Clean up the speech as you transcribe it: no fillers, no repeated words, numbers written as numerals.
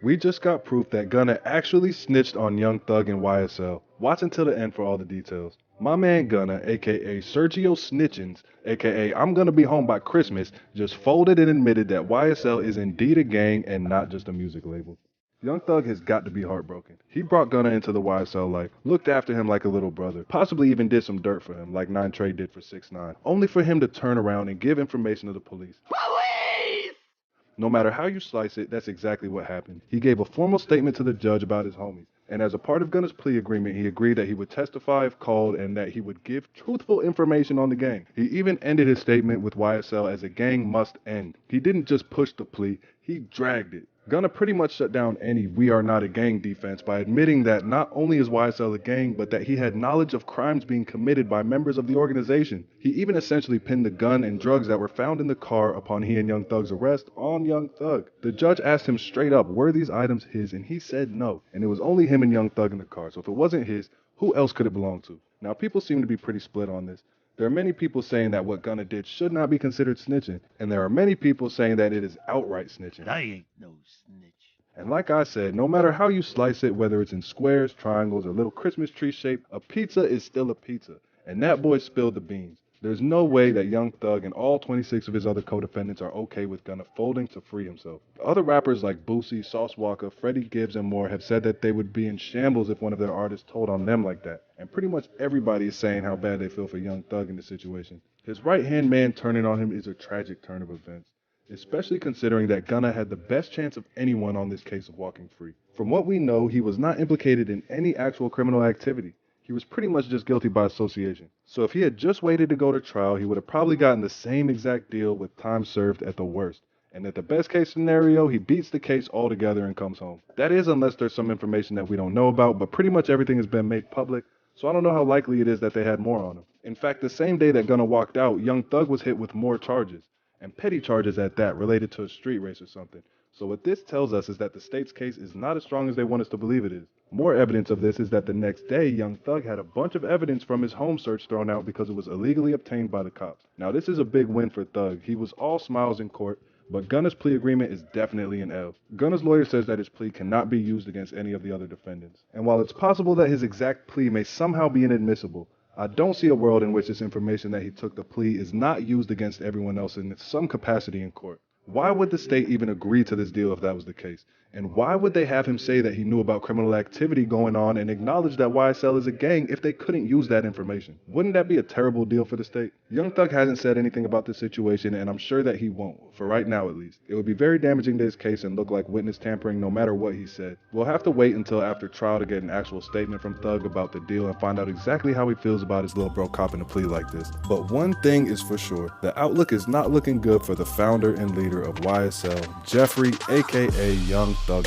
We just got proof that Gunna actually snitched on Young Thug and YSL. Watch until the end for all the details. My man Gunna, aka Sergio Snitchens, aka I'm gonna be home by Christmas, just folded and admitted that YSL is indeed a gang and not just a music label. Young Thug has got to be heartbroken. He brought Gunna into the YSL life, looked after him like a little brother, possibly even did some dirt for him like 9 Trey did for 6ix9ine, only for him to turn around and give information to the police. No matter how you slice it, that's exactly what happened. He gave a formal statement to the judge about his homies, and as a part of Gunna's plea agreement, he agreed that he would testify if called and that he would give truthful information on the gang. He even ended his statement with YSL as a gang must end. He didn't just push the plea, he dragged it. Gunna pretty much shut down any "we are not a gang" defense by admitting that not only is YSL a gang, but that he had knowledge of crimes being committed by members of the organization. He even essentially pinned the gun and drugs that were found in the car upon he and Young Thug's arrest on Young Thug. The judge asked him straight up, were these items his, and he said no, and it was only him and Young Thug in the car, so if it wasn't his, who else could it belong to? Now people seem to be pretty split on this. There are many people saying that what Gunna did should not be considered snitching, and there are many people saying that it is outright snitching. I ain't no snitch. And like I said, no matter how you slice it, whether it's in squares, triangles, or little Christmas tree shape, a pizza is still a pizza. And that boy spilled the beans. There's no way that Young Thug and all 26 of his other co-defendants are okay with Gunna folding to free himself. Other rappers like Boosie, Sauce Walka, Freddie Gibbs, and more have said that they would be in shambles if one of their artists told on them like that. And pretty much everybody is saying how bad they feel for Young Thug in this situation. His right-hand man turning on him is a tragic turn of events, especially considering that Gunna had the best chance of anyone on this case of walking free. From what we know, he was not implicated in any actual criminal activity. He was pretty much just guilty by association. So if he had just waited to go to trial, he would have probably gotten the same exact deal with time served at the worst. And at the best case scenario, he beats the case altogether and comes home. That is unless there's some information that we don't know about, but pretty much everything has been made public, so I don't know how likely it is that they had more on him. In fact, the same day that Gunna walked out, Young Thug was hit with more charges, and petty charges at that, related to a street race or something. So what this tells us is that the state's case is not as strong as they want us to believe it is. More evidence of this is that the next day, Young Thug had a bunch of evidence from his home search thrown out because it was illegally obtained by the cops. Now this is a big win for Thug. He was all smiles in court, but Gunna's plea agreement is definitely an L. Gunna's lawyer says that his plea cannot be used against any of the other defendants. And while it's possible that his exact plea may somehow be inadmissible, I don't see a world in which this information that he took the plea is not used against everyone else in some capacity in court. Why would the state even agree to this deal if that was the case? And why would they have him say that he knew about criminal activity going on and acknowledge that YSL is a gang if they couldn't use that information? Wouldn't that be a terrible deal for the state? Young Thug hasn't said anything about this situation, and I'm sure that he won't, for right now at least. It would be very damaging to his case and look like witness tampering no matter what he said. We'll have to wait until after trial to get an actual statement from Thug about the deal and find out exactly how he feels about his little bro copping a plea like this. But one thing is for sure, the outlook is not looking good for the founder and leader of YSL, Jeffrey, aka Young Thug.